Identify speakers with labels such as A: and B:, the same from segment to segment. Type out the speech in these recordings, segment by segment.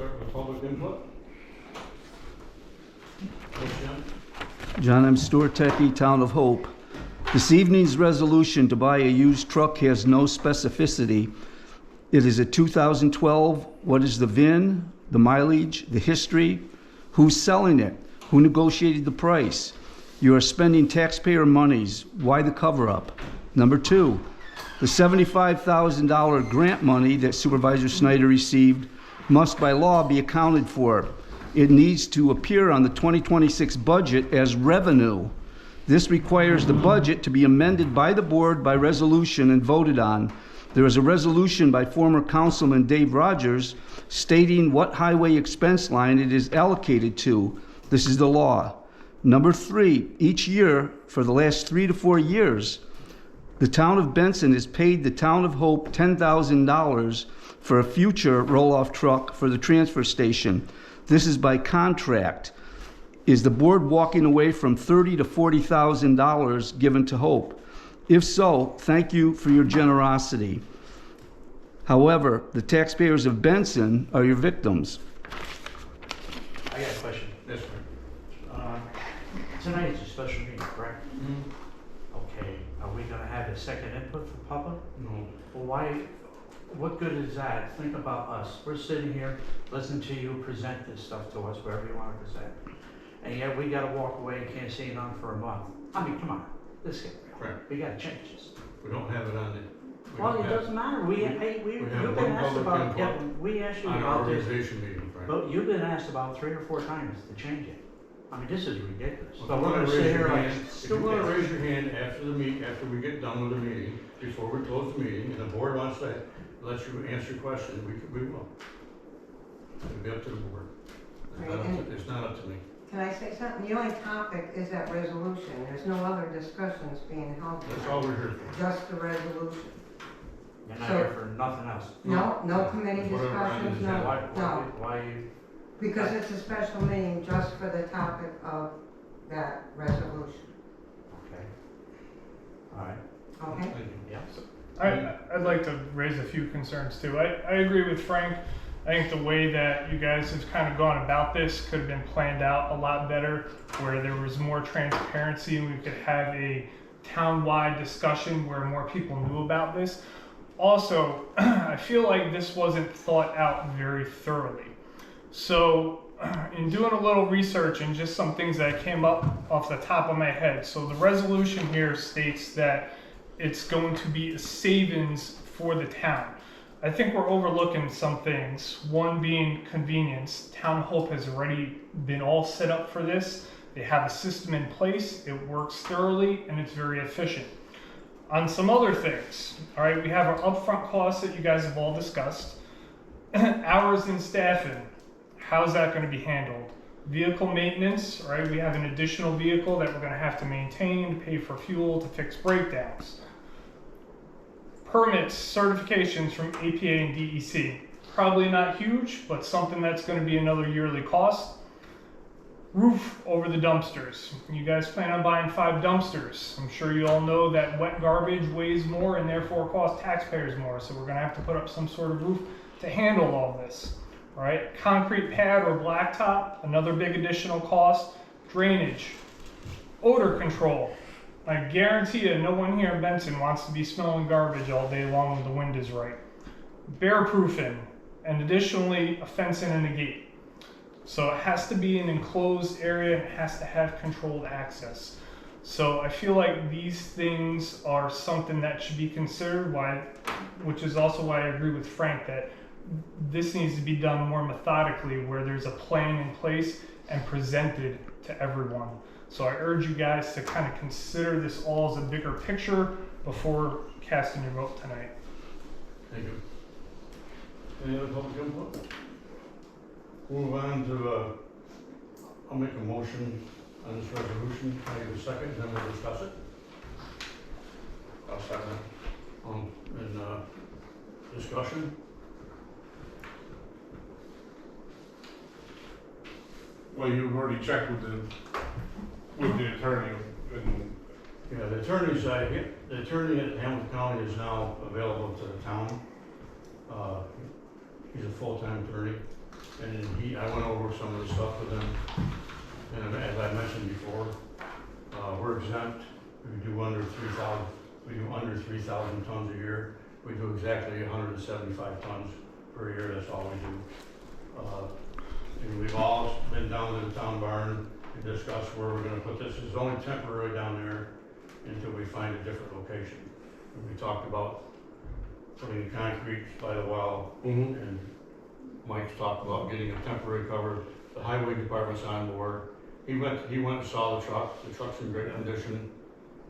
A: start with public input.
B: John M. Stewart, Techie, Town of Hope. This evening's resolution to buy a used truck has no specificity. It is a 2012. What is the VIN, the mileage, the history? Who's selling it? Who negotiated the price? You are spending taxpayer monies. Why the cover-up? Number two, the $75,000 grant money that Supervisor Snyder received must by law be accounted for. It needs to appear on the 2026 budget as revenue. This requires the budget to be amended by the board by resolution and voted on. There is a resolution by former Councilman Dave Rogers stating what highway expense line it is allocated to. This is the law. Number three, each year for the last 3 to 4 years, the Town of Benson has paid the Town of Hope $10,000 for a future roll-off truck for the transfer station. This is by contract. Is the board walking away from $30,000 to $40,000 given to Hope? If so, thank you for your generosity. However, the taxpayers of Benson are your victims.
C: I got a question.
A: Yes, sir.
C: Tonight is a special meeting, correct? Okay, are we gonna have a second input for public?
A: No.
C: Well, why, what good is that? Think about us. We're sitting here, listening to you present this stuff to us, wherever you wanna present. And yet we gotta walk away and can't see none for a month. I mean, come on, let's get real.
A: Right.
C: We gotta change this.
A: We don't have it on the.
C: Well, it doesn't matter.
A: we
C: You've
A: have
C: been
A: one
C: asked
A: public
C: about,
A: input
C: yeah, we asked you
A: on
C: about
A: our
C: this,
A: organization meeting, Frank.
C: but you've been asked about 3 or 4 times to change it. I mean, this is ridiculous.
A: Well,
C: So
A: if
C: we're
A: you
C: gonna
A: wanna
C: sit
A: raise
C: here
A: your
C: like
A: hand- If you
C: stupid.
A: wanna raise your hand after the meet, after we get done with the meeting, before we close the meeting, and the board wants to let you answer questions, we will. It'll be up to the board. It's not up to me.
D: Can I say something? The only topic is that resolution. There's no other discussions being held.
A: That's all we're here for.
D: Just the resolution.
C: You're not
D: So-
C: here for nothing else.
D: No committee
A: Whatever on
D: discussions,
A: the
D: no,
A: agenda.
C: Why you?
D: because it's a special meeting just for the topic of that resolution,
C: Okay. All right.
D: okay?
A: Thank you.
C: Yeah.
E: I'd like to raise a few concerns too. I agree with Frank. I think the way that you guys have kind of gone about this could have been planned out a lot better, where there was more transparency and we could have a town-wide discussion where more people knew about this. Also, I feel like this wasn't thought out very thoroughly. So in doing a little research and just some things that came up off the top of my head. So the resolution here states that it's going to be a savings for the town. I think we're overlooking some things. One being convenience. Town Hope has already been all set up for this. They have a system in place. It works thoroughly and it's very efficient. On some other things, all right, we have our upfront costs that you guys have all discussed. Hours and staffing. How's that going to be handled? Vehicle maintenance, right? We have an additional vehicle that we're going to have to maintain, to pay for fuel, to fix breakdowns. Permits, certifications from APA and DEC. Probably not huge, but something that's going to be another yearly cost. Roof over the dumpsters. You guys plan on buying 5 dumpsters. I'm sure you all know that wet garbage weighs more and therefore costs taxpayers more. So we're going to have to put up some sort of roof to handle all this. All right, concrete pad or blacktop, another big additional cost. Drainage, odor control. I guarantee you no one here in Benson wants to be smelling garbage all day long when the wind is right. Bear proofing, and additionally a fencing and a gate. So it has to be an enclosed area and it has to have controlled access. So I feel like these things are something that should be considered, which is also why I agree with Frank that this needs to be done more methodically, where there's a plan in place and presented to everyone. So I urge you guys to kind of consider this all as a bigger picture before casting your vote tonight.
A: Thank you. Any other public input? Move on to, I'll make a motion on this resolution. Can I get a second, then we'll discuss it? I'll second. Discussion?
F: Well, you've already checked with the attorney, and
A: Yeah, the attorney at Hamilton County is now available to the town. He's a full-time attorney. And I went over some of the stuff with him, and as I mentioned before, we're exempt. We do under 3,000 tons a year. We do exactly 175 tons per year, that's all we do. And we've all been down to the town barn to discuss where we're gonna put this. It's only temporary down there until we find a different location. And we talked about putting the concrete by the well, and Mike's talked about getting a temporary cover. The highway department's on board. He went and saw the truck. The truck's in great condition.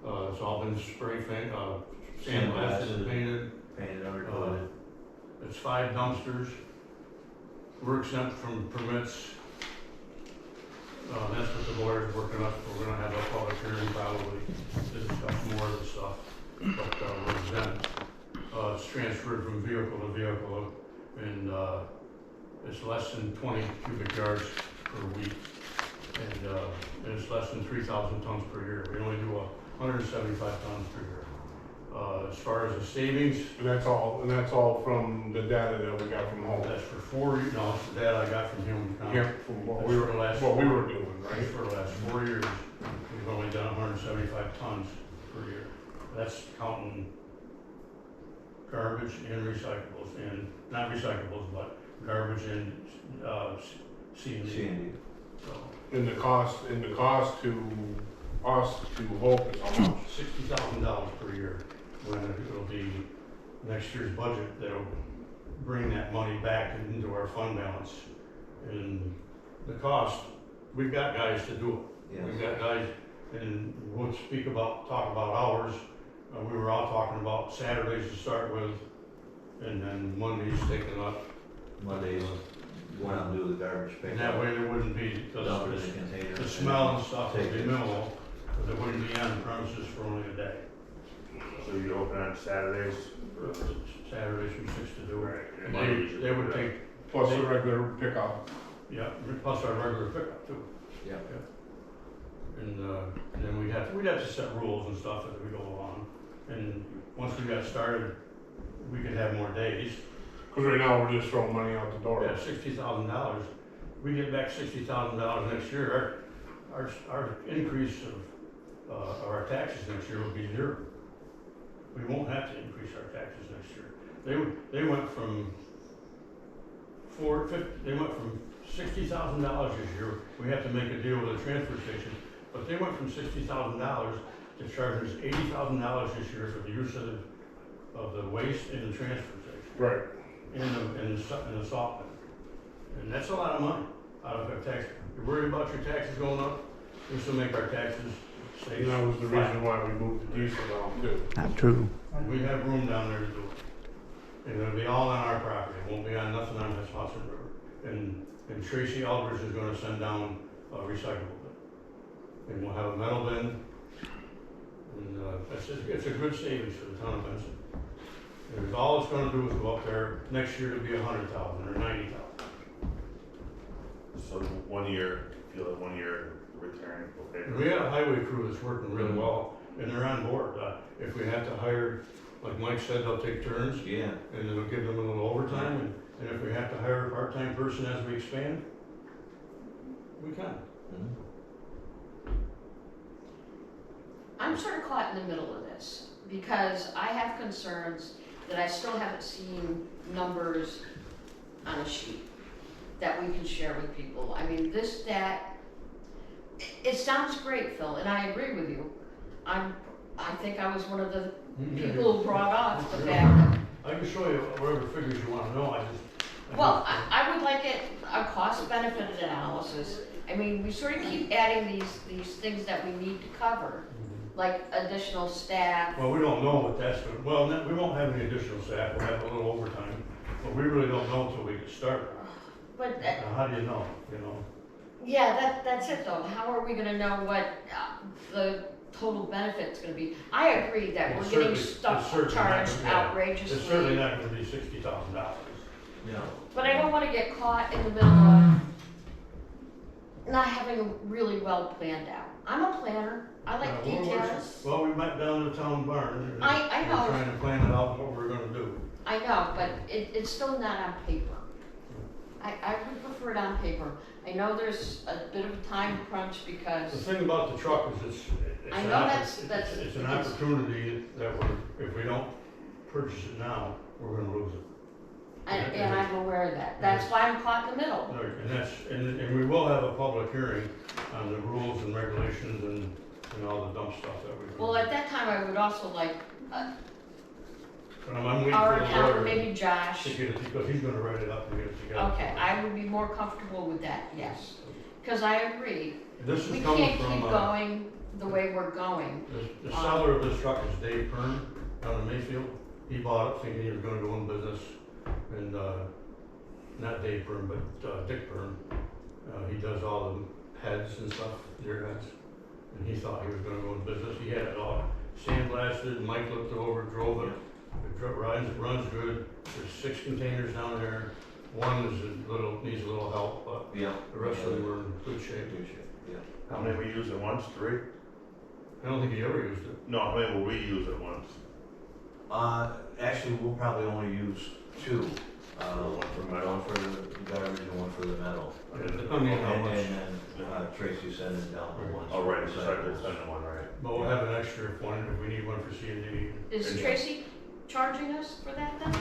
A: It's all been sandblasted and painted.
G: Painted over coated.
A: It's 5 dumpsters. We're exempt from permits. That's what the lawyer's working up. We're gonna have a public hearing probably to discuss more of the stuff, but we're exempt. It's transferred from vehicle to vehicle, and it's less than 20 cubic yards per week, and it's less than 3,000 tons per year. We only do 175 tons per year. As far as the savings,
F: And that's all from the data that we got from home.
A: that's for 4 years. No, it's the data I got from Human County.
F: Yeah, from what
A: That's
F: we
A: for
F: were,
A: the last
F: what we
A: 4
F: were doing, right?
A: Right, for the last 4 years, we've only done 175 tons per year. That's counting garbage and recyclables, and not recyclables, but garbage and C&D.
G: C&D.
A: So
F: And the cost to us to Hope is how much?
A: $60,000 per year. When it'll be next year's budget, that'll bring that money back into our fund balance. And the cost, we've got guys to do it.
G: Yes.
A: We've got guys, and we'll talk about hours. We were all talking about Saturdays to start with, and then Mondays taking up.
G: Mondays, go out and do the garbage pickup.
A: And that way there wouldn't be,
G: Dump it in the container.
A: the smell and stuff would
G: Take
A: be
G: it.
A: minimal, because it wouldn't be on the premises for only a day.
H: So you open on Saturdays?
A: Saturdays from 6 to do it.
H: Right, and
A: And
H: Mondays you
A: they would
H: put it
A: take,
F: Plus the regular pickup.
A: yeah, plus our regular pickup too.
G: Yeah.
A: And then we'd have to set rules and stuff as we go along. And once we got started, we could have more days.
F: Cause right now we're just throwing money out the door.
A: Yeah, $60,000. We get back $60,000 next year. Our increase of our taxes next year will be 0. We won't have to increase our taxes next year. They went from $60,000 this year. We have to make a deal with the transfer station, but they went from $60,000 to charge us $80,000 this year for the use of the waste in the transfer station.
F: Right.
A: In the salt bin. And that's a lot of money out of our tax. You're worried about your taxes going up, this will make our taxes stay
F: And that was the
A: flat.
F: reason why we moved the diesel down too.
B: Not true.
A: We have room down there to do it. And it'll be all on our property, it won't be on nothing on this Hudson River. And Tracy Eldridge is gonna send down a recyclable bin. And we'll have a metal bin. And, it's a good savings for the town of Benson. And all it's gonna do is go up there, next year it'll be 100,000 or 90,000.
H: So 1 year, feel like 1 year return, okay?
A: We got a highway crew that's working really well, and they're on board. If we have to hire, like Mike said, they'll take turns,
G: Yeah.
A: and it'll give them a little overtime, and if we have to hire a part-time person as we expand, we can.
G: Mhm.
I: I'm sort of caught in the middle of this, because I have concerns that I still haven't seen numbers on a sheet that we can share with people. I mean, it sounds great, Phil, and I agree with you. I think I was one of the people who brought up the fact that,
A: I can show you whatever figures you wanna know,
I: well, I would like a cost-benefit analysis. I mean, we sort of keep adding these things that we need to cover, like additional staff.
A: Well, we don't know what that's gonna, we won't have any additional staff, we'll have a little overtime, but we really don't know until we get started.
I: But,
A: How do you know,
I: yeah, that's it though. How are we gonna know what the total benefit's gonna be? I agree that
A: Well,
I: we're getting
A: it's
I: stuff
A: certainly not
I: charged
A: gonna- yeah,
I: outrageously.
A: It's certainly not gonna be $60,000.
G: No.
I: But I don't wanna get caught in the middle of not having it really well planned out. I'm a planner. I like
A: We're working-
I: details.
A: Well, we met down to the town barn. and
I: I know.
A: We're trying to plan it out what we're gonna do.
I: I know, but it's still not on paper. I would prefer it on paper. I know there's a bit of a time crunch
A: The
I: because,
A: thing about the truck is it's
I: I
A: an
I: know
A: oppor-
I: that's-
A: it's an
I: it's-
A: opportunity that if we don't purchase it now, we're gonna lose it.
I: and I'm aware of that. That's why I'm caught in the middle.
A: Right, and we will have a public hearing on the rules and regulations and all the dump stuff that we.
I: Well, at that time, I would also like,
A: But I'm waiting
I: our
A: for the
I: accountant,
A: lawyer
I: maybe Josh.
A: to get it, because he's gonna write it up and get it together.
I: Okay, I would be more comfortable with that, yes. Because I agree,
A: This
I: we
A: is coming
I: can't
A: from,
I: keep going the way we're going.
A: the seller of this truck is Dave Kern down in Mayfield. He bought it thinking he was gonna go in business, and, not Dave Kern, but, Dick Kern. He does all the heads and stuff, deer heads, and he thought he was gonna go in business. He had it all sandblasted, Mike looked over, drove it. It runs good. There's 6 containers down there. One is needs a little help, but
G: Yeah.
A: the rest of them are in good shape.
G: Good shape, yeah.
H: How many we use at once? 3?
A: I don't think he ever used it.
H: No, how many will we use at once?
G: Actually, we'll probably only use 2.
H: One for metal.
G: One for the garbage and one for the metal.
A: Depending on how
G: And
A: much.
G: then Tracy sent it down to one.
H: Oh, right, so I just send one, right?
A: But we'll have an extra one if we need one for C and D.
I: Is
H: And-
I: Tracy charging us for that then?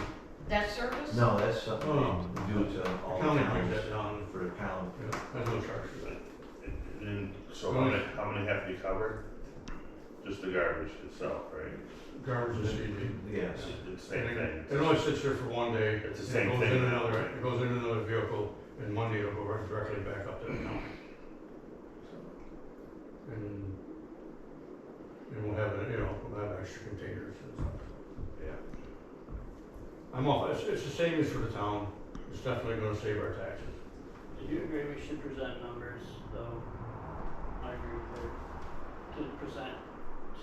I: That service?
G: No, that's something
A: Oh.
G: we do to all
A: County brings
G: towns
A: that down.
G: for the town.
A: Yeah, there's no charge for that.
H: And so how many have to be covered? Just the garbage itself, right?
A: Garbage and C and D.
G: Yes.
H: It's the same thing.
A: It only sits there for one day.
H: It's the same
A: It
H: thing.
A: goes in another vehicle, and Monday it'll go right directly back up to the county. And we'll have, we'll have extra containers and stuff.
H: Yeah.
A: I'm off, it's the same as for the town. It's definitely gonna save our taxes.
J: Do you agree we should present numbers, though? I agree with her, to present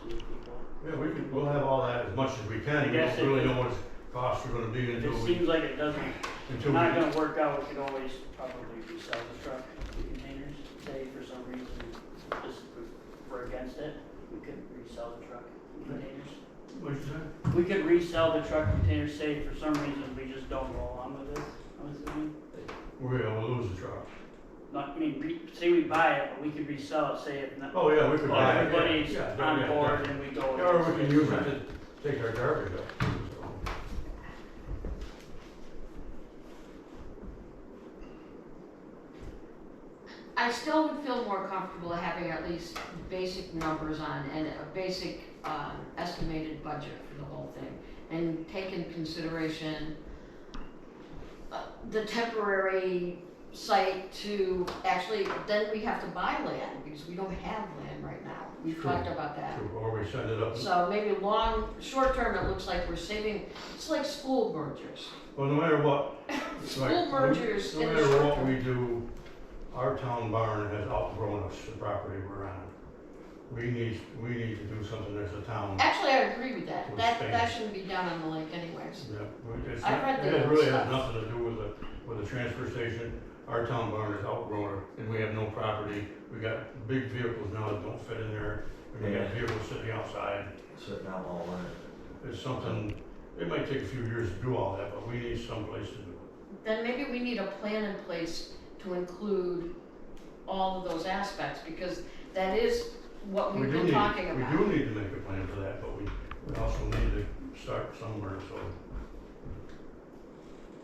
J: to the people.
A: Yeah, we'll have all that as much as we can.
J: I
A: We
J: guess
A: don't really
J: if-
A: know what its costs are gonna be
J: If
A: until
J: it
A: we,
J: seems like it doesn't,
A: until
J: not
A: we.
J: gonna work out, we could always probably resell the truck, the containers. Say for some reason, just if we're against it, we could resell the truck containers.
A: What'd you say?
J: We could resell the truck containers, say for some reason we just don't go along with this, I'm assuming.
A: We're gonna lose the truck.
J: Not, I mean, say we buy it, but we could resell it, say if not,
A: Oh, yeah, we could buy it.
J: everybody's
A: Yeah,
J: on
A: yeah,
J: board
A: yeah.
J: and we go.
A: Yeah, or we can use it
J: Right.
A: to take our garbage up. So.
I: I still would feel more comfortable having at least basic numbers on and a basic estimated budget for the whole thing. And take in consideration the temporary site to actually, then we have to buy land because we don't have land right now. We've
A: True.
I: talked about that.
A: Or we send it up.
I: So maybe short term, it looks like we're saving, it's like school mergers.
A: Well, no matter what.
I: School mergers
A: No
I: in the
A: matter
I: short
A: what
I: term.
A: we do, our town barn has outgrown us, the property we're on. We need to do something as a town.
I: Actually, I agree with that.
A: To
I: That
A: expand.
I: shouldn't be down on the lake anyways.
A: Yeah, it's
I: I've
A: not,
I: read the
A: it
I: old
A: really has
I: stuff.
A: nothing to do with the transfer station. Our town barn is outgrown, and we have no property. We got big vehicles now that don't fit in there, and we got
G: Yeah.
A: vehicles sitting outside.
G: Sitting out all winter.
A: It's something, it might take a few years to do all that, but we need someplace to do it.
I: Then maybe we need a plan in place to include all of those aspects, because that is what we've been talking about.
A: We do need to make a plan for that, but we also need to start somewhere, so.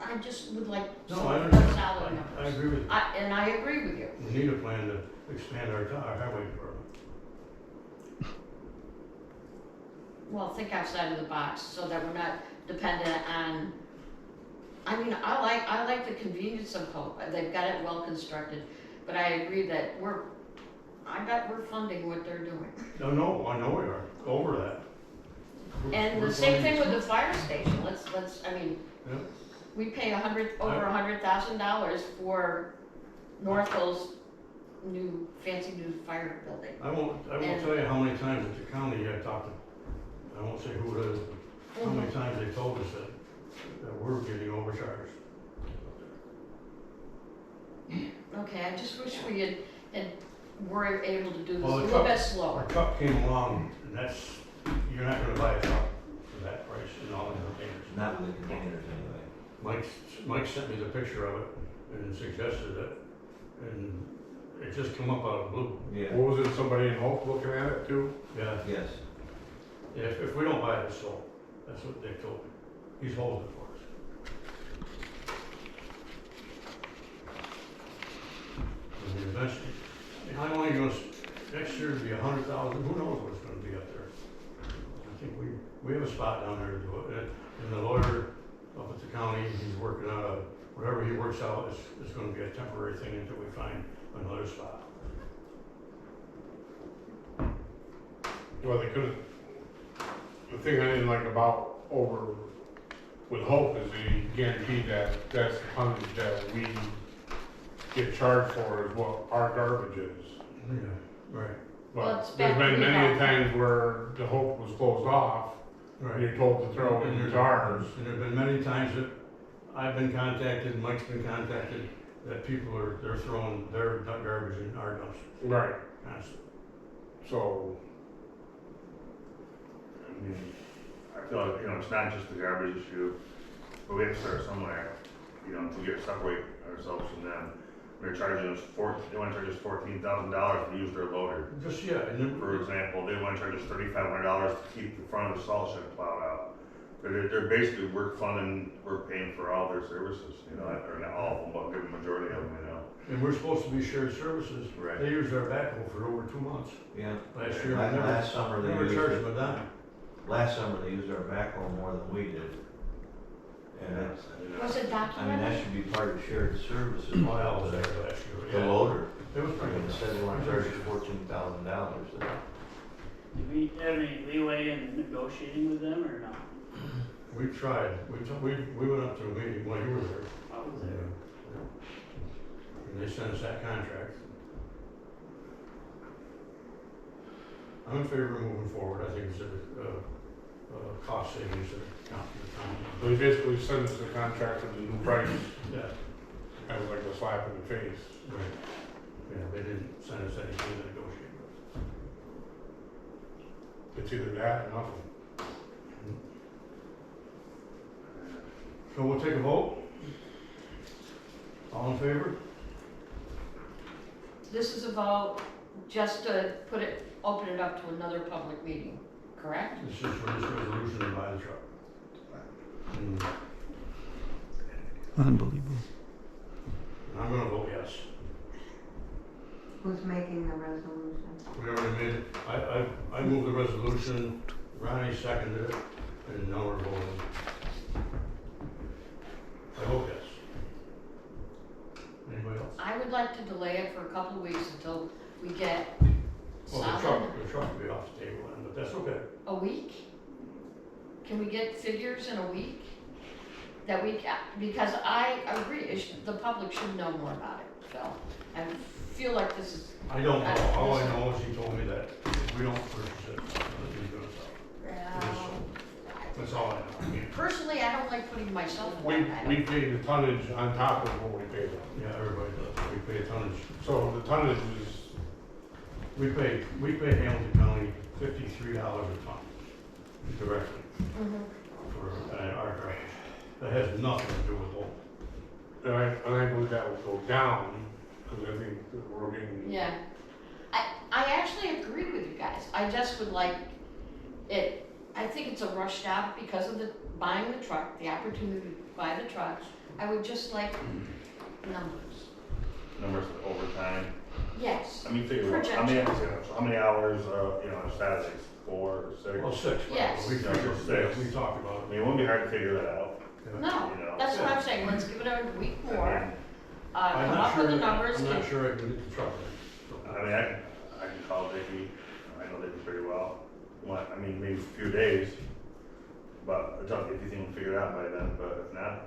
I: I just would like
A: No,
I: some
A: I understand.
I: solid
A: I
I: numbers.
A: agree with you.
I: And I agree with you.
A: We need a plan to expand our highway department.
I: Well, think outside of the box so that we're not dependent on, I mean, I like the convenience of Hope. They've got it well constructed, but I agree that I bet we're funding what they're doing.
A: No, I know we are, over that.
I: And
A: We're
I: the same thing
A: funding-
I: with the fire station. I mean,
A: Yeah.
I: we pay over $100,000 for Northville's fancy new fire building.
A: I won't
I: And-
A: tell you how many times at the county I talked to, I won't say who it is, but how many times they told us that we're getting overcharged.
I: Okay, I just wish we were able to do this a
A: Well, the
I: little
A: truck-
I: bit slower.
A: Our truck came along, and you're not gonna buy a truck for that price and all the containers.
G: Not with the containers anyway.
A: Mike sent me the picture of it, and suggested it, and it just come up out of the blue.
G: Yeah,
F: What was it, somebody in Hope looking at it too?
A: Yeah,
G: yes.
A: if we don't buy it, it's sold. That's what they told me. He's holding it for us. And eventually, I'm only gonna, next year it'll be 100,000, who knows what it's gonna be up there. I think we have a spot down there to do it, and the lawyer up at the county, he's working out whatever he works out, is gonna be a temporary thing until we find another spot.
F: Well, they couldn't, the thing I didn't like about over with Hope is they guaranteed that that's the tonnage that we get charged for is what our garbage is.
A: Yeah, right,
I: Well, it's
F: But there's been
I: factory
F: many a
I: now.
F: times where the Hope was closed off, and
A: right.
F: you're told to throw it
A: And
F: in
A: there's-
F: ours.
A: And there've been many times that I've been contacted, Mike's been contacted, that people they're throwing their garbage in our dumpsters
F: Right,
A: constantly.
F: so,
H: I mean, I feel like, it's not just the garbage issue, but we have to start somewhere, to separate ourselves from them. They're charging us they want to charge us $14,000 to use their loader.
A: Just, yeah, and then,
H: For example, they want to charge us $3,500 to keep the front of the salt shed plowed out. They're basically, we're paying for all their services, or not all of them, but a good majority of them,
A: and we're supposed to be shared services.
G: Right.
A: They used our backhoe for over 2 months.
G: Yeah.
A: Last year,
G: Last summer they
A: never
G: used
A: charged
G: it.
A: them a dime.
G: Last summer they used our backhoe more than we did. And it's,
I: Was it
G: I mean, that
I: documented?
G: should be part of shared services.
A: Oh, I was there last
G: The
A: year, yeah.
G: loader.
A: It was
G: I
A: pretty
G: mean,
A: good.
G: instead they want to charge you $14,000.
J: Do we have any leeway in negotiating with them or not?
A: We tried, we went up to a meeting while you were there.
J: I was there.
A: And they sent us that contract. I'm in favor of moving forward. I think it's a cost savings to the county.
F: they basically sent us the contract with the new price,
A: Yeah,
F: as like a slap in the face.
A: right. Yeah, they didn't send us anything to negotiate with.
F: It's either that or nothing.
A: So we'll take a vote. All in favor?
I: This is about just to open it up to another public meeting, correct?
A: This is for this resolution to buy the truck. And
B: Unbelievable.
A: I'm gonna vote yes.
D: Who's making the resolution?
A: We already made it. I moved the resolution, Ronnie seconded it, and now we're voting. I vote yes. Anybody else?
I: I would like to delay it for a couple of weeks until we get
A: Well,
I: solid.
A: the truck will be off the table then, but that's okay.
I: A week? Can we get figures in a week? That we, because I agree, the public should know more about it, Phil. I feel like this is,
A: I don't know. All I know is he told me that if we don't purchase it, that he's gonna sell it. That's all I know. I mean,
I: personally, I don't like putting myself in
F: We,
I: that.
F: we pay the tonnage on top of what we pay them.
A: yeah, everybody does. We pay a tonnage.
F: So the tonnage is,
A: We pay Hamilton County $53 a ton directly
I: Mhm.
A: for our trash. That has nothing to do with Hope.
F: and I believe that will go down, because I think that we're getting.
I: Yeah. I actually agree with you guys. I just would like it, I think it's a rush job because of buying the truck, the opportunity to buy the truck. I would just like numbers.
H: Numbers of overtime.
I: Yes.
H: I mean, figure out, how many hours, on Saturdays, 4 or 6?
A: Well, 6.
I: Yes.
A: We
H: Yeah,
A: figured,
H: six.
A: we talked about
H: I
A: it.
H: mean, it wouldn't be hard to figure that out.
I: No, that's what I'm saying. Let's give it a week more.
A: I'm
I: Come
A: not
I: up with
A: sure,
I: the numbers.
A: I'm not
I: and-
A: sure I can get the truck.
H: I mean, I can call Dickie, I know Dickie pretty well. Maybe a few days, but it's up if you think we can figure it out by then, but if not,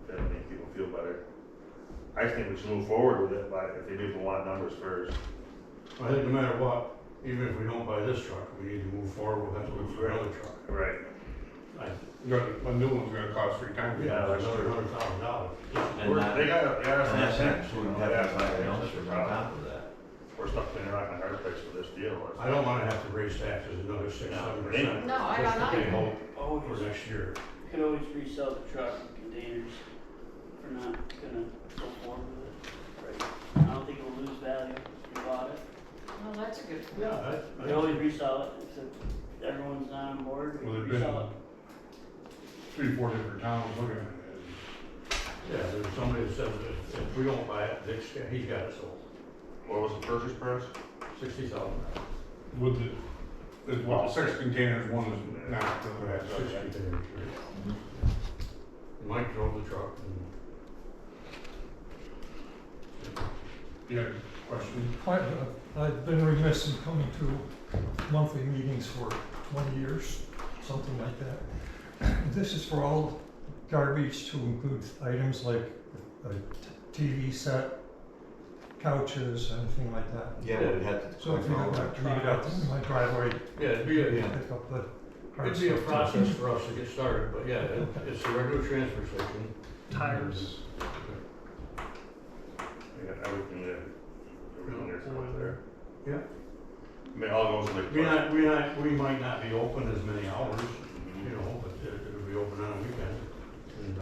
H: that'll make people feel better. I just think we should move forward with it, but if they do want numbers first.
A: I think no matter what, even if we don't buy this truck, we need to move forward, we'll have to look for another truck.
H: Right.
F: A new one's gonna cost 3 times.
A: Yeah,
H: that's
A: another
H: true.
A: $100,000.
G: And that,
H: They got
G: and
H: some
G: that's
H: things.
G: actually, we have to buy the dumpster on top of that.
H: We're stuck in a rock and a hard place with this deal.
A: I don't wanna have to raise taxes another 6-7%.
I: No, I
A: Just
I: don't
A: to pay
I: either.
A: Hope
J: Oh,
A: for next year.
J: Could always resell the truck and containers. We're not gonna go forward with it. Right. I don't think it'll lose value if we bought it.
I: Well, that's a good point.
A: Yeah,
J: We could always resell it, except everyone's not on board, we
F: Well,
J: can
F: there's
J: resell it.
F: been 3, 4 different towns looking at it.
A: yeah, there's somebody that says that if we don't buy it, he's got it sold,
H: What was the purchase price?
A: $60,000.
F: With well, 6 containers, one is not.
A: Right, 6 containers, right? Mike drove the truck and.
F: You had a question?
K: I've been remiss in coming to monthly meetings for 20 years, something like that. This is for all garbage to include items like a TV set, couches, anything like that.
G: Yeah, we had to.
K: So if you leave it up in my driveway,
A: Yeah, it'd be a,
K: pick up the hard
A: it'd be a
K: stuff.
A: process for us to get started, but yeah, it's a regular transfer station.
E: Tires.
H: Yeah, everything there. Everything there's stuff there.
A: Yeah.
H: I mean, all goes like.
A: We might not be open as many hours, you know, but it'll be open on a weekend. And,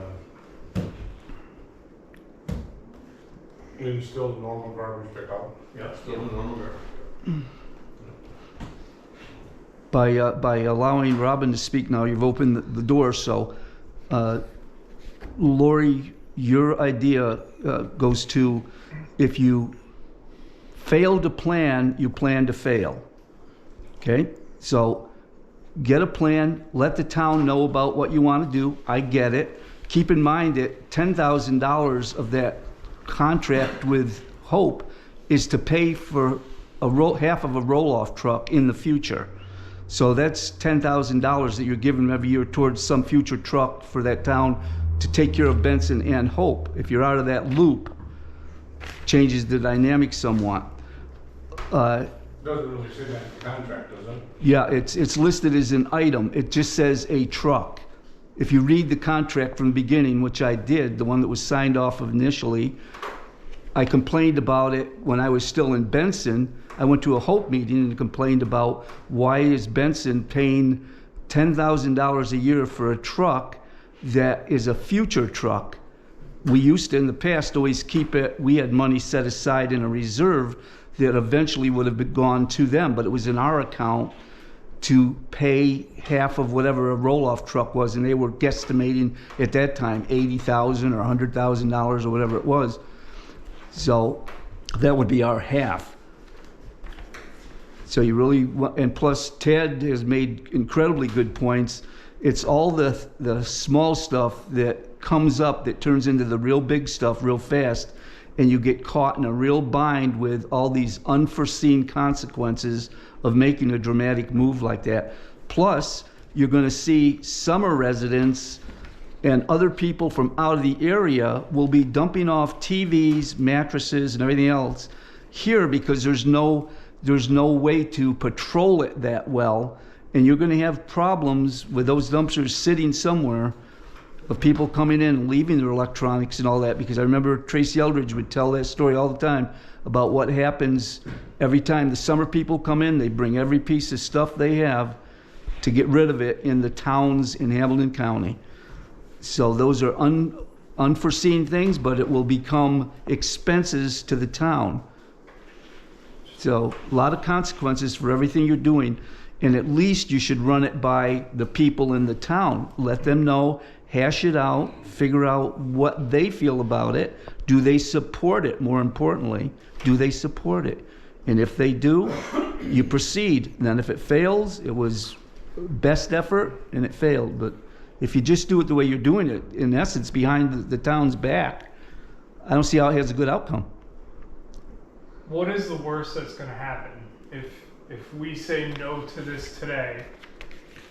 F: And still normal garbage pickup?
A: yeah, still in normal garbage.
B: By allowing Robin to speak now, you've opened the door, so, Lori, your idea goes to, if you fail to plan, you plan to fail. Okay? So get a plan, let the town know about what you want to do. I get it. Keep in mind that $10,000 of that contract with Hope is to pay for half of a roll-off truck in the future. So that's $10,000 that you're giving every year towards some future truck for that town to take care of Benson and Hope. If you're out of that loop, changes the dynamic somewhat.
F: Doesn't really say that in the contract, does it?
B: Yeah, it's listed as an item. It just says a truck. If you read the contract from the beginning, which I did, the one that was signed off of initially, I complained about it when I was still in Benson. I went to a Hope meeting and complained about why is Benson paying $10,000 a year for a truck that is a future truck. We used to, in the past, always keep it, we had money set aside in a reserve that eventually would have gone to them, but it was in our account to pay half of whatever a roll-off truck was, and they were guesstimating at that time $80,000 or $100,000 or whatever it was. So that would be our half. So you really, and plus Ted has made incredibly good points. It's all the small stuff that comes up that turns into the real big stuff real fast, and you get caught in a real bind with all these unforeseen consequences of making a dramatic move like that. Plus, you're going to see summer residents and other people from out of the area will be dumping off TVs, mattresses, and everything else here because there's no way to patrol it that well, and you're going to have problems with those dumpsters sitting somewhere of people coming in and leaving their electronics and all that, because I remember Tracy Eldridge would tell that story all the time about what happens every time the summer people come in. They bring every piece of stuff they have to get rid of it in the towns in Hamilton County. So those are unforeseen things, but it will become expenses to the town. So a lot of consequences for everything you're doing, and at least you should run it by the people in the town. Let them know, hash it out, figure out what they feel about it. Do they support it? More importantly, do they support it? And if they do, you proceed. And then if it fails, it was best effort and it failed. But if you just do it the way you're doing it, in essence, behind the town's back, I don't see how it has a good outcome.
E: What is the worst that's going to happen if we say no to this today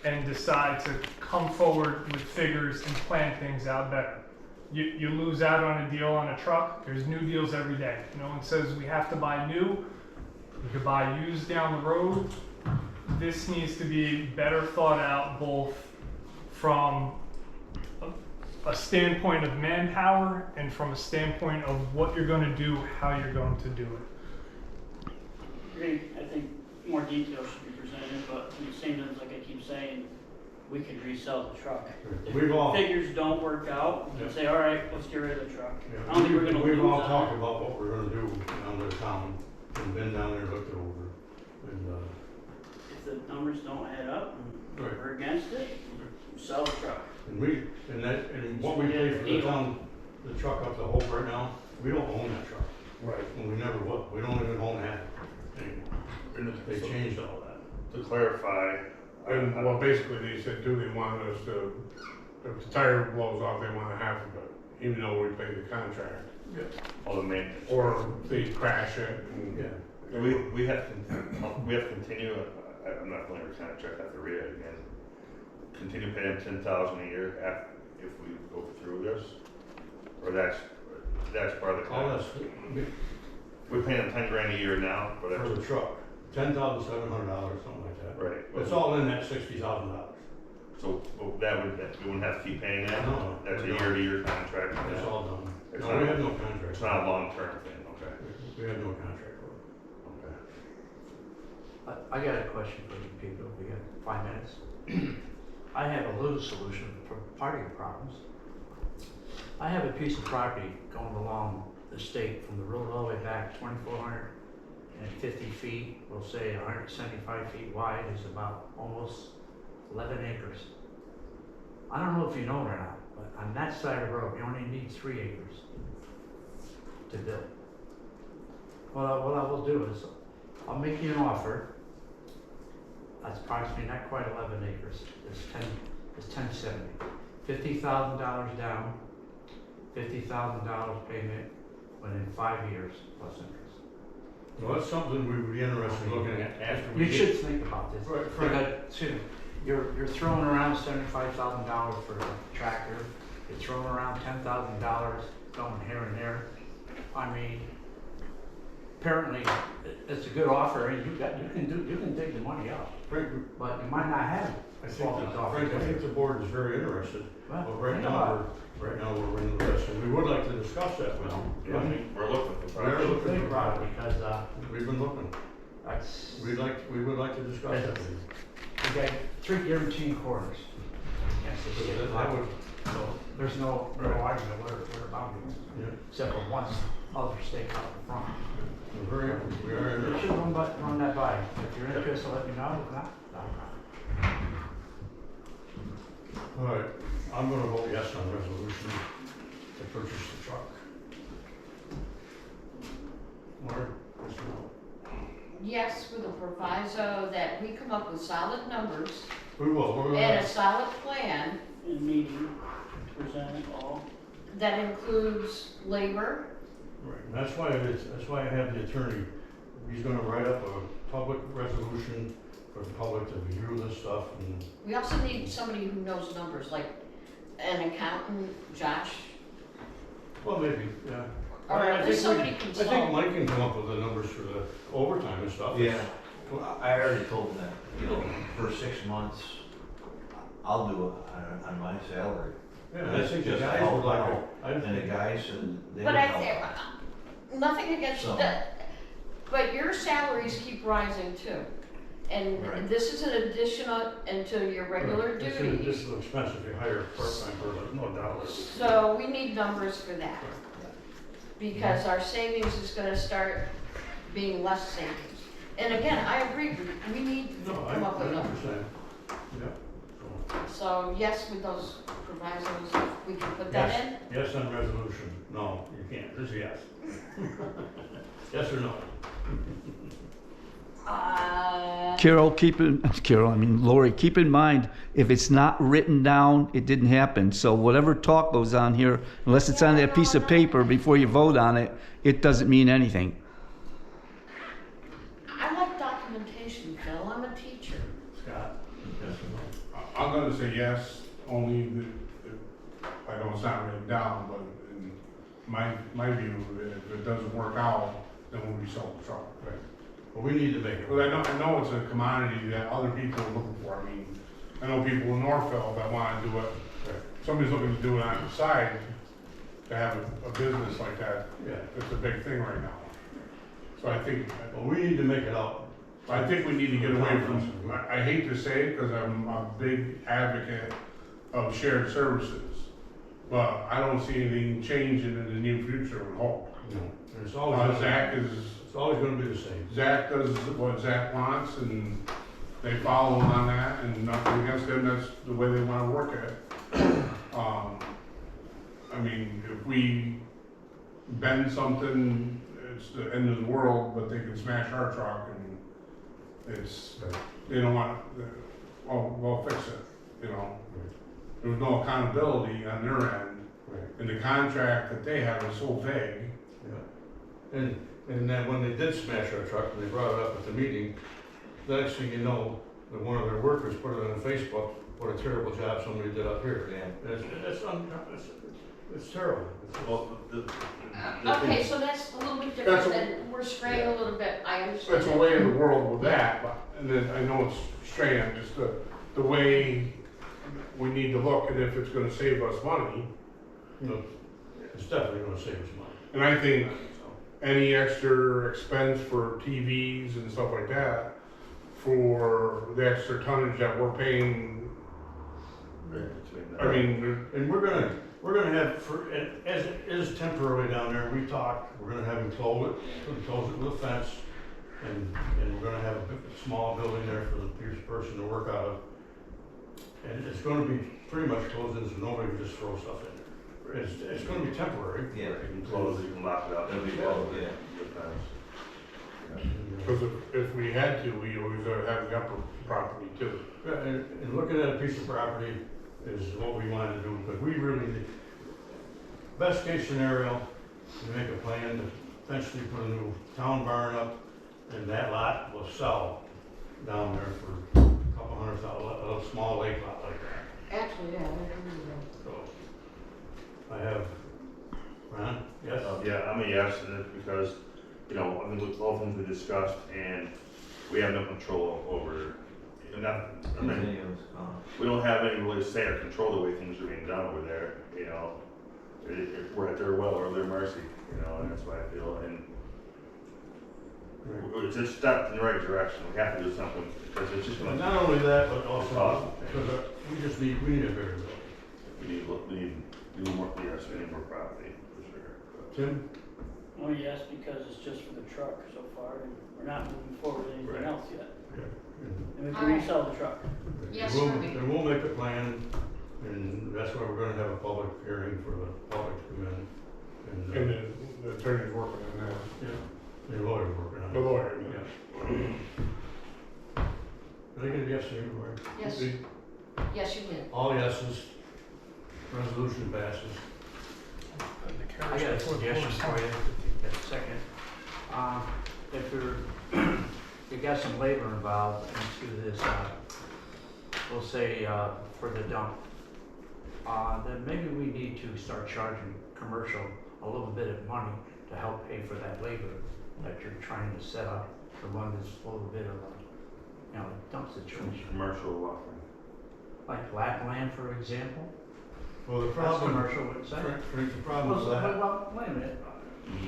E: and decide to come forward with figures and plan things out better? You lose out on a deal on a truck. There's new deals every day. No one says we have to buy new. We could buy used down the road. This needs to be better thought out, both from a standpoint of manpower and from a standpoint of what you're going to do, how you're going to do it.
J: Agree. I think more details should be presented, but in the same sense, like I keep saying, we could resell the truck. If
A: We've all,
J: figures don't work out, we
A: Yeah.
J: can say, all right, let's get rid of the truck.
A: yeah,
J: I don't think we're gonna lose
A: we've all
J: on
A: talked
J: it.
A: about what we're gonna do down to the town, and been down there, looked it over, and,
J: If the numbers don't add up and
A: right.
J: we're against it, sell the truck.
A: And what we pay for the town, the truck up the Hope right now, we don't own that truck.
H: Right.
A: And we never will. We don't even own that anymore. They changed all that.
H: To clarify,
F: And, well, basically, they said, they wanted us to, if the tire blows off, they want half of it, even though we pay the contract.
H: all the maintenance.
F: Or they crash it and.
A: Yeah.
H: We have to continue, I'm not familiar with contract, I have to read it again. Continue paying $10,000 a year if we go through this? Or that's part of the
A: All
H: contract?
A: that's,
H: We're paying $10 grand a year now, but
A: for
H: that's,
A: the truck, $10,700, something like that.
H: right.
A: It's all in that $60,000.
H: So we wouldn't have to keep paying that?
A: No,
H: That's a
A: we don't.
H: year-to-year contract?
A: It's all done.
H: It's
A: No,
H: not-
A: we have no contract.
H: It's not a long-term thing, okay,
A: We have no contract for it.
H: okay.
C: I got a question for you people, we got 5 minutes. I have a little solution for part of your problems. I have a piece of property going along the state from the road all the way back, 2,450 feet, we'll say 175 feet wide, is about almost 11 acres. I don't know if you know it or not, but on that side of the road, you only need 3 acres to build. Well, what I will do is, I'll make you an offer. That's approximately not quite 11 acres. It's 1070. $50,000 down, $50,000 payment within 5 years plus interest.
A: Well, that's something we would be interested in looking at after we
C: You
A: get.
C: should think about this.
A: Right,
C: Because, excuse me, you're throwing around $75,000 for a tractor. You're throwing around $10,000 going here and there. I mean, apparently, it's a good offer, and you can dig the money out,
A: Frank,
C: but you might not have it.
A: Frank, I think the board is very interested,
C: Well,
A: but right
C: think about
A: now we're in this, and we would like to discuss that with you.
H: Yeah, I mean, we're looking for
A: We are
H: projects.
A: looking
C: Think
A: for
C: about
A: projects.
C: it, because,
A: We've been looking.
C: that's,
A: We would like to discuss that with you.
C: we got 3 guaranteed quarters. Yes, it's a
A: That
C: lot.
A: would,
C: So there's no argument where about it,
A: yeah,
C: except for one other stake out in front.
A: we are
C: You
A: interested.
C: should run that by. If you're interested, let me know. If not, not a problem.
A: All right, I'm gonna vote yes on the resolution to purchase the truck. Mark, yes or no?
I: Yes, with a proviso that we come up with solid numbers
A: We will, we're
I: and a
A: gonna,
I: solid plan
J: In meeting, to present it all.
I: that includes labor.
A: right, and that's why I have the attorney, he's gonna write up a public resolution for the public to review this stuff, and
I: We also need somebody who knows numbers, like an accountant, Josh,
A: well, maybe, yeah.
I: or
A: I
I: at least
A: think
I: somebody
A: I think
I: consult.
A: Mike can come up with the numbers for the overtime and stuff.
G: Yeah, well, I already told them that, for 6 months, I'll do it on my salary.
A: Yeah, and I think the
G: Just
A: guys
G: help
A: would like
G: out.
A: it.
G: And the guys said they would
I: But I
G: help
I: think,
G: out.
I: nothing against
G: So-
I: that, but your salaries keep rising too. And
G: Right.
I: this is an additional into your regular
A: Right. It's
I: duties,
A: an additional expense if you hire a part-time person.
H: No doubt.
I: so we need numbers for that. Because our savings is gonna start being less savings. And again, I agree, we need to
A: No, I
I: come up with numbers.
A: understand. Yeah.
I: So yes, with those provisos, we can put that in?
A: Yes on resolution. No, you can't. Just yes. Yes or no?
B: Lori, keep in mind, if it's not written down, it didn't happen. So whatever talk goes on here, unless it's on that piece of paper before you vote on it, it doesn't mean anything.
I: I like documentation, Phil, I'm a teacher.
A: Scott? Yes or no?
F: I'm gonna say yes, only I know it's not written down, but in my view, if it doesn't work out, then we'll resell the truck.
A: Right. But we need to make it.
F: Because I know it's a commodity that other people are looking for. I mean, I know people in Northville that wanna do it,
A: Right.
F: somebody's looking to do it on the side, to have a business like that,
A: Yeah.
F: it's a big thing right now. So I think,
A: Well, we need to make it out
F: I think we need to get away from, I hate to say it, cause I'm a big advocate of shared services. But I don't see anything changing in the near future with Hope.
A: No, and it's always,
F: Zach is,
A: it's always gonna be the same.
F: Zach does what Zach wants and they follow him on that and nothing against them, that's the way they wanna work it. I mean, if we bend something, it's the end of the world, but they can smash our truck and it's, they don't want, well, we'll fix it, you know? There was no accountability on their end,
A: Right.
F: and the contract that they have is so vague.
A: Yeah. And then when they did smash our truck, and they brought it up at the meeting, the next thing you know, that one of their workers put it on Facebook, what a terrible job somebody did up here.
G: Yeah.
A: It's terrible.
H: Well,
I: Okay, so that's a little bit
F: That's
I: different
F: a-
I: than, we're straying a little bit, I understand.
F: That's a way in the world with that, but, and then I know it's strange, just the way we need to look, and if it's gonna save us money,
A: You know, it's definitely gonna save us money.
F: and I think any extra expense for TVs and stuff like that, for the extra tonnage that we're paying, I mean,
A: And we're gonna have, as it is temporarily down there, we talked, we're gonna have him close it with a fence, and we're gonna have a small building there for the person to work out of. And it's gonna be pretty much closed in, so nobody can just throw stuff in there. It's gonna be temporary.
G: Yeah.
H: You can close it, you can lock it up.
G: It'll be closed, yeah.
F: because if we had to, we always have the upper property too.
A: Yeah, and looking at a piece of property is what we want to do, because we really, best case scenario, we make a plan to eventually put a new town barn up, and that lot will sell down there for a couple $100,000, a small lake lot like that.
I: Actually, yeah, I agree with that.
A: So, I have, Ron, yes?
H: Yeah, I'm a yes, and it's because, you know, I mean, with all things we discussed, and we have no control over, and not, I mean,
G: Continues,
H: we don't have any really say or control the way things are being done over there, you know? We're at their will or their mercy, you know, and that's what I feel, and it's a step in the right direction, we have to do something, because it's just
A: And
H: gonna,
A: not only that, but also,
H: Awesome.
A: because we need a bigger building.
H: we need more, yes, we need more property, for sure. But-
A: Tim?
J: Oh, yes, because it's just for the truck so far, and we're not moving forward with anything
H: Right.
J: else yet.
A: Yeah.
J: And we
I: All
J: can
I: right.
J: resell the truck.
I: Yes,
A: We'll-
I: for me.
A: And we'll make a plan, and that's why we're gonna have a public hearing for the public to come in.
F: And
A: And,
F: the attorney's working on that,
A: yeah, the lawyer's working on it.
F: the lawyer.
A: Yeah. Did I get a yes from you, Lori?
I: Yes, yes, you did.
A: All yeses, resolution passes.
C: I got a suggestion for you, if a second. If you got some labor involved into this, we'll say, for the dump, then maybe we need to start charging commercial a little bit of money to help pay for that labor that you're trying to set up to run this little bit of a, dump situation.
H: Commercial offering.
C: Like Lapland, for example.
A: Well, the
C: That's
A: problem,
C: commercial, wouldn't say.
A: Frank, the problem is that,
C: Well, wait a minute.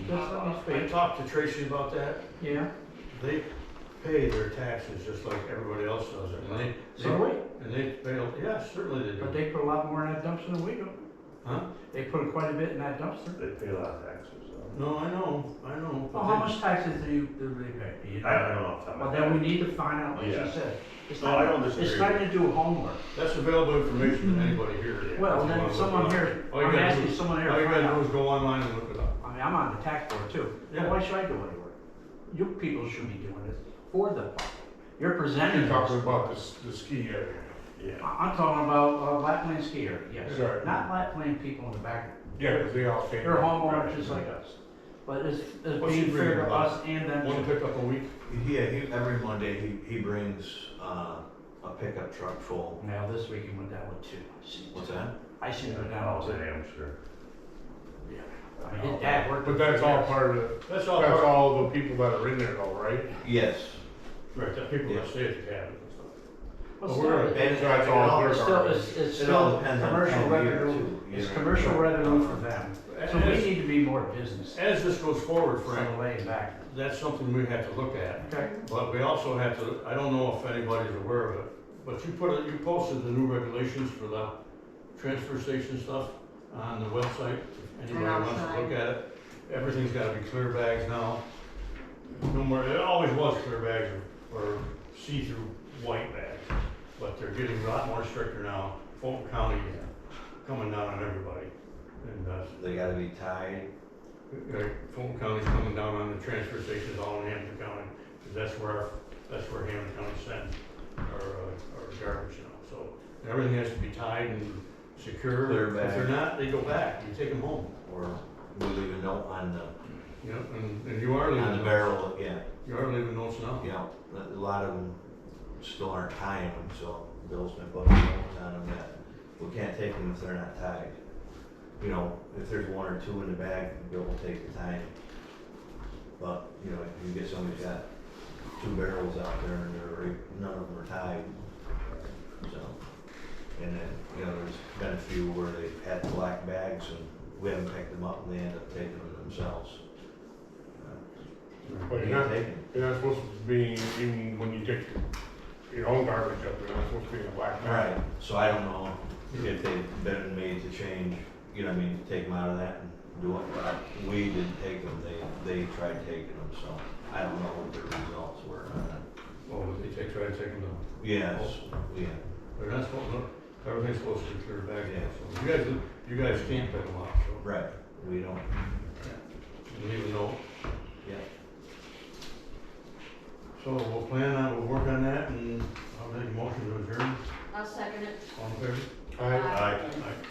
C: Just let me
A: I
C: speak.
A: talked to Tracy about that,
C: Yeah,
A: they pay their taxes just like everybody else does, and
C: so do we.
A: and they pay, yeah, certainly they
C: But
A: do.
C: they put a lot more in that dumpster than we do.
A: Huh?
C: They put quite a bit in that dumpster.
H: They pay a lot of taxes, so.
A: No, I know.
C: Well,
A: but
C: how
A: they-
C: much taxes do they pay? Do you know?
H: I don't know off the top of
C: Well,
H: my
C: then
H: head.
C: we need to find out, like
H: Yeah.
C: you said. It's
H: No,
C: time-
H: I don't disagree.
C: It's time to do homework.
A: That's available information to anybody here.
C: Well,
A: If you
C: then
A: wanna
C: someone
A: look it up.
C: here,
A: All you
C: I'm
A: gotta
C: asking
A: do-
C: someone here
A: All
C: to
A: you
C: find
A: gotta do
C: out.
A: is go online and look it up.
C: I mean, I'm on the tax board too.
A: Yeah.
C: Well, why should I do any work? You people should be doing this for the public. You're presenting.
F: You're talking
C: this.
F: about the ski area.
H: Yeah.
C: I'm talking about Lapland ski area, yes.
F: Right.
C: Not Lapland people in the back.
F: Yeah, because they all pay.
C: They're homeowners just like us. But it's
A: What's he
C: being fair
A: bringing
C: to
A: about?
C: us and them.
A: One pickup a week?
G: Yeah, every Monday he brings a pickup truck full.
C: Now, this week he went down with two. I seen
G: What's
C: two.
G: that?
C: I seen him go
H: Oh,
C: down with two.
H: damn, sure.
C: Yeah. I mean, his dad worked.
F: But
C: with
F: that's
C: three
F: all
C: years.
F: part of,
A: That's all
F: that's
A: part,
F: all the people that are in there though, right?
G: Yes.
A: right, the people
G: Yeah.
A: that stay at the cabin and stuff.
C: Well,
A: But
C: still,
A: we're
C: it-
G: And
F: So that's all
G: it
F: their
C: It's still,
F: garbage.
C: it's
G: It all
C: still
G: depends on
C: commercial
G: time of year,
C: revenue,
G: too, you
C: it's
G: know.
C: commercial revenue for them. So we need to be more business,
A: As this goes forward,
C: from
A: Frank,
C: laying back.
A: that's something we have to look at.
C: Okay.
A: But we also have to, I don't know if anybody's aware of it, but you posted the new regulations for the transfer station stuff on the website. If anybody wants to look at it, everything's gotta be clear bags now. No more, it always was clear bags or see-through white bags, but they're getting a lot more stricter now. Fulton County coming down on everybody. And,
G: They gotta be tied.
A: Fulton County's coming down on the transfer stations all in Hampton County, because that's where Hampton County sends our garbage now. So everything has to be tied and secure.
G: Clear
A: If
G: bag.
A: they're not, they go back, you take them home.
G: Or we leave a note on
A: You know, and you are leaving.
G: the
A: notes.
G: barrel, yeah.
A: You are leaving notes now.
G: You know, a lot of them still aren't tying them, so Bill's been putting notes on them that we can't take them if they're not tied. You know, if there's one or two in the bag, Bill will take the time. But, you know, if you get somebody's got 2 barrels out there and none of them are tied, so. And then, you know, there's been a few where they've had black bags and we haven't picked them up and they end up taking them themselves.
F: But
G: You
F: you're not,
G: take 'em.
F: you're not supposed to be, even when you take your own garbage up, you're not supposed to be in a black bag.
G: Right, so I don't know if they've been made to change, you know what I mean, take them out of that and do it, but we didn't take them, they tried taking them, so I don't know what the results were on that.
A: Oh, they try to take them down.
G: Yes, yeah,
A: They're not supposed to, everything's supposed to be clear back.
G: Yeah.
A: So you guys can't pick them up, so.
G: right, we don't,
A: You leave a note.
G: yeah.
A: So we'll work on that and I'll make a motion to adjourn.
I: I'll second it.
A: All in favor?
F: I,
I: Aye.
A: Aye.